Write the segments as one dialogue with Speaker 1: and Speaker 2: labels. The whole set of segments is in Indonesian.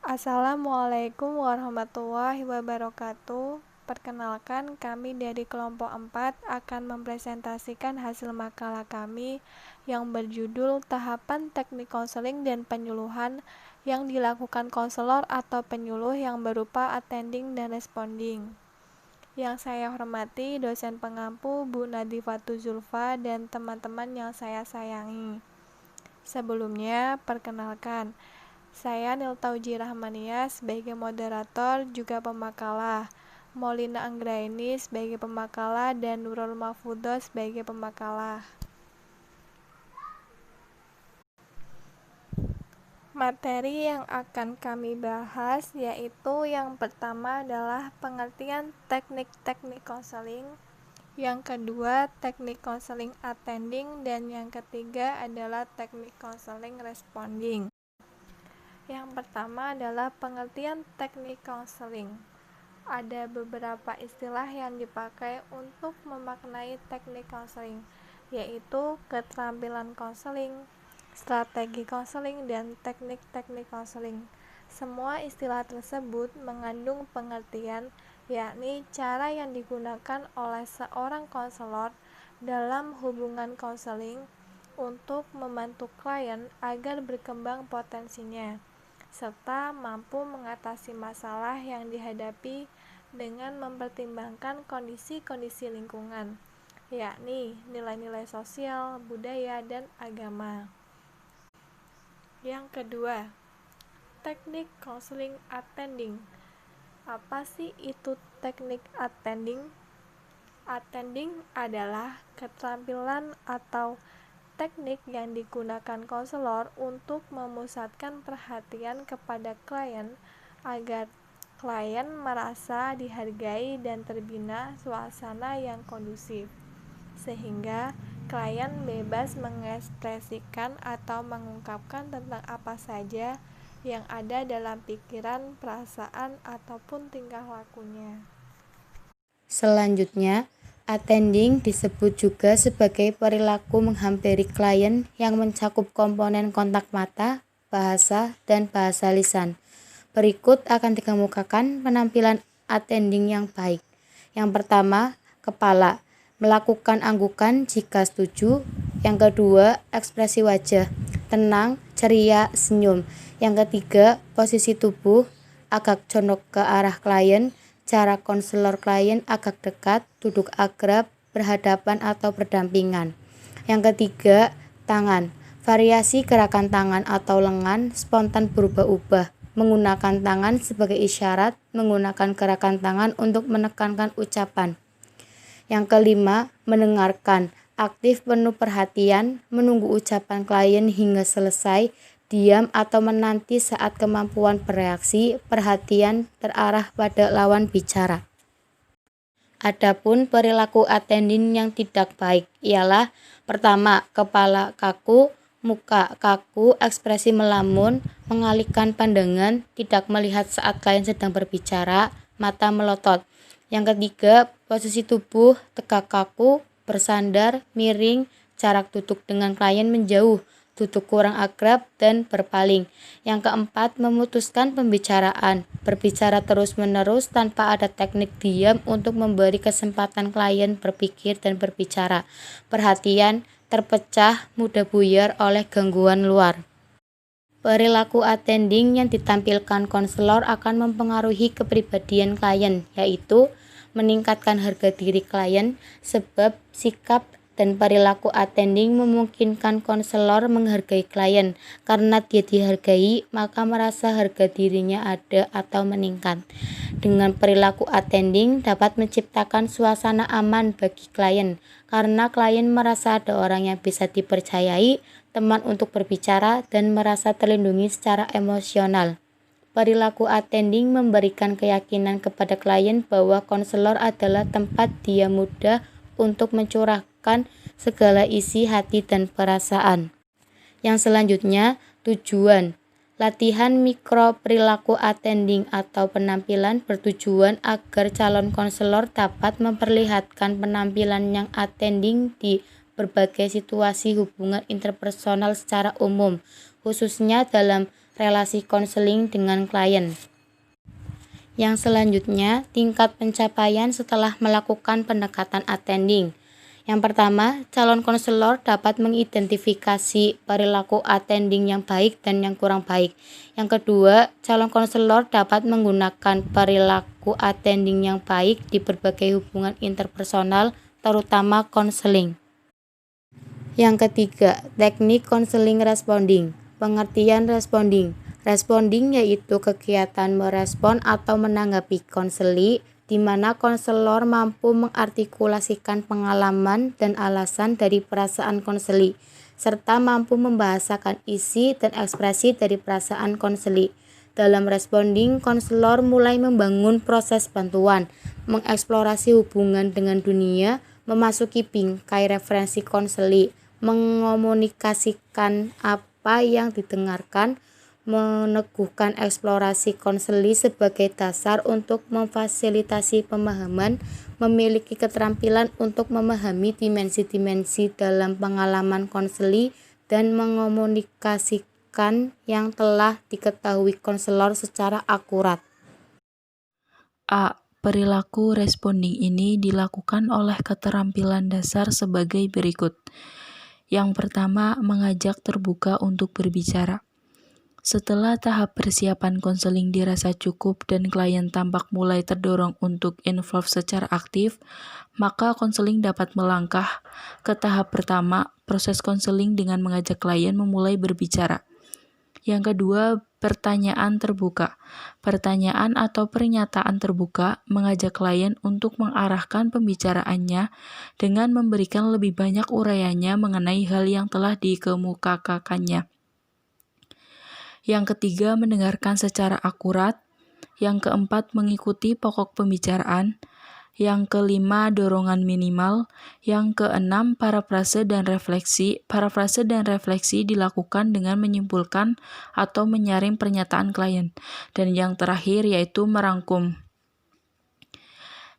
Speaker 1: Assalamualaikum warahmatullahi wabarakatuh. Perkenalkan, kami dari kelompok 4 akan mempresentasikan hasil makalah kami yang berjudul Tahapan Teknik Konseling dan Penyuluhan yang dilakukan konselor atau penyuluh yang berupa attending dan responding. Yang saya hormati dosen pengampu Bu Nadifatul Zulfa dan teman-teman yang saya sayangi. Sebelumnya, perkenalkan, saya Niltauji Rahmania sebagai moderator juga pemakalah, Molina Anggraini sebagai pemakalah, dan Nurul Mahfudho sebagai pemakalah. Materi yang akan kami bahas yaitu yang pertama adalah pengertian teknik-teknik konseling, yang kedua teknik konseling attending, dan yang ketiga adalah teknik konseling responding. Yang pertama adalah pengertian teknik konseling. Ada beberapa istilah yang dipakai untuk memaknai teknik konseling, yaitu keterampilan konseling, strategi konseling, dan teknik-teknik konseling. Semua istilah tersebut mengandung pengertian, yakni cara yang digunakan oleh seorang konselor dalam hubungan konseling untuk membantu klien agar berkembang potensinya, serta mampu mengatasi masalah yang dihadapi dengan mempertimbangkan kondisi-kondisi lingkungan, yakni nilai-nilai sosial, budaya, dan agama. Yang kedua, teknik konseling attending. Apa sih itu teknik attending? Attending adalah keterampilan atau teknik yang digunakan konselor untuk memusatkan perhatian kepada klien agar klien merasa dihargai dan terbina suasana yang kondusif, sehingga klien bebas mengekspresikan atau mengungkapkan tentang apa saja yang ada dalam pikiran, perasaan, ataupun tingkah lakunya.
Speaker 2: Selanjutnya, attending disebut juga sebagai perilaku menghampiri klien yang mencakup komponen kontak mata, bahasa, dan bahasa lisan. Berikut akan dikemukakan penampilan attending yang baik. Yang pertama, kepala, melakukan anggukan jika setuju. Yang kedua, ekspresi wajah, tenang, ceria, senyum. Yang ketiga, posisi tubuh, agak condong ke arah klien. Cara konselor klien agak dekat, duduk akrab, berhadapan atau berdampingan. Yang ketiga, tangan. Variasi gerakan tangan atau lengan spontan berubah-ubah. Menggunakan tangan sebagai isyarat, menggunakan gerakan tangan untuk menekankan ucapan. Yang kelima, mendengarkan. Aktif penuh perhatian, menunggu ucapan klien hingga selesai, diam atau menanti saat kemampuan bereaksi, perhatian terarah pada lawan bicara. Adapun perilaku attending yang tidak baik ialah pertama, kepala kaku, muka kaku, ekspresi melamun, mengalihkan pandangan, tidak melihat saat klien sedang berbicara, mata melotot. Yang ketiga, posisi tubuh tegak kaku, bersandar, miring, jarak duduk dengan klien menjauh, duduk kurang akrab, dan berpaling. Yang keempat, memutuskan pembicaraan, berbicara terus-menerus tanpa ada teknik diam untuk memberi kesempatan klien berpikir dan berbicara. Perhatian, terpecah, mudah buyar oleh gangguan luar. Perilaku attending yang ditampilkan konselor akan mempengaruhi kepribadian klien, yaitu meningkatkan harga diri klien, sebab sikap dan perilaku attending memungkinkan konselor menghargai klien. Karena dia dihargai, maka merasa harga dirinya ada atau meningkat. Dengan perilaku attending dapat menciptakan suasana aman bagi klien, karena klien merasa ada orang yang bisa dipercayai, teman untuk berbicara, dan merasa terlindungi secara emosional. Perilaku attending memberikan keyakinan kepada klien bahwa konselor adalah tempat dia mudah untuk mencurahkan segala isi hati dan perasaan. Yang selanjutnya, tujuan. Latihan mikro perilaku attending atau penampilan bertujuan agar calon konselor dapat memperlihatkan penampilan yang attending di berbagai situasi hubungan interpersonal secara umum, khususnya dalam relasi konseling dengan klien. Yang selanjutnya, tingkat pencapaian setelah melakukan pendekatan attending. Yang pertama, calon konselor dapat mengidentifikasi perilaku attending yang baik dan yang kurang baik. Yang kedua, calon konselor dapat menggunakan perilaku attending yang baik di berbagai hubungan interpersonal, terutama konseling. Yang ketiga, teknik konseling responding. Pengertian responding. Responding yaitu kegiatan merespon atau menanggapi konseli, di mana konselor mampu mengartikulasikan pengalaman dan alasan dari perasaan konseli, serta mampu membahasakan isi dan ekspresi dari perasaan konseli. Dalam responding, konselor mulai membangun proses bantuan, mengeksplorasi hubungan dengan dunia, memasuki bingkai referensi konseli, mengomunikasikan apa yang didengarkan, meneguhkan eksplorasi konseli sebagai dasar untuk memfasilitasi pemahaman, memiliki keterampilan untuk memahami dimensi-dimensi dalam pengalaman konseli, dan mengomunikasikan yang telah diketahui konselor secara akurat.
Speaker 3: A. Perilaku responding ini dilakukan oleh keterampilan dasar sebagai berikut. Yang pertama, mengajak terbuka untuk berbicara. Setelah tahap persiapan konseling dirasa cukup dan klien tampak mulai terdorong untuk involve secara aktif, maka konseling dapat melangkah ke tahap pertama, proses konseling dengan mengajak klien memulai berbicara. Yang kedua, pertanyaan terbuka. Pertanyaan atau pernyataan terbuka mengajak klien untuk mengarahkan pembicaraannya dengan memberikan lebih banyak uraiannya mengenai hal yang telah dikemukakannya. Yang ketiga, mendengarkan secara akurat. Yang keempat, mengikuti pokok pembicaraan. Yang kelima, dorongan minimal. Yang keenam, parafrase dan refleksi. Parafrase dan refleksi dilakukan dengan menyimpulkan atau menyaring pernyataan klien. Dan yang terakhir yaitu merangkum.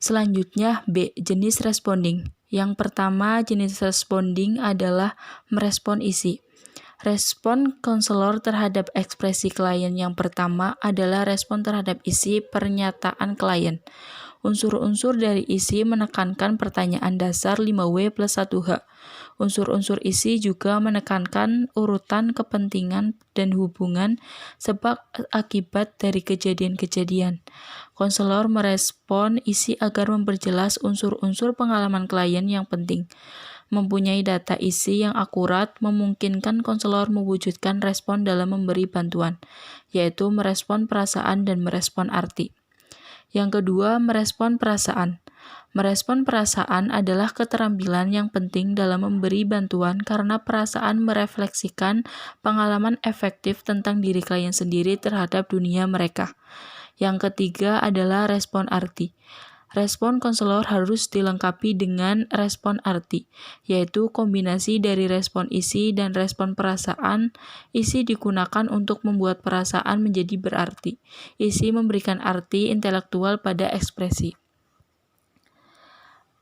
Speaker 3: Selanjutnya, B. Jenis responding. Yang pertama, jenis responding adalah merespon isi. Respon konselor terhadap ekspresi klien yang pertama adalah respon terhadap isi pernyataan klien. Unsur-unsur dari isi menekankan pertanyaan dasar 5W plus 1H. Unsur-unsur isi juga menekankan urutan kepentingan dan hubungan sebab akibat dari kejadian-kejadian. Konselor merespon isi agar memperjelas unsur-unsur pengalaman klien yang penting. Mempunyai data isi yang akurat memungkinkan konselor mewujudkan respon dalam memberi bantuan, yaitu merespon perasaan dan merespon arti. Yang kedua, merespon perasaan. Merespon perasaan adalah keterampilan yang penting dalam memberi bantuan karena perasaan merefleksikan pengalaman efektif tentang diri klien sendiri terhadap dunia mereka. Yang ketiga adalah respon arti. Respon konselor harus dilengkapi dengan respon arti, yaitu kombinasi dari respon isi dan respon perasaan. Isi digunakan untuk membuat perasaan menjadi berarti. Isi memberikan arti intelektual pada ekspresi.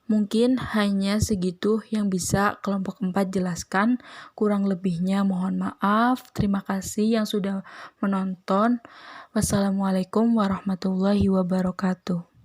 Speaker 3: Mungkin hanya segitu yang bisa kelompok 4 jelaskan. Kurang lebihnya mohon maaf. Terima kasih yang sudah menonton. Wassalamualaikum warahmatullahi wabarakatuh.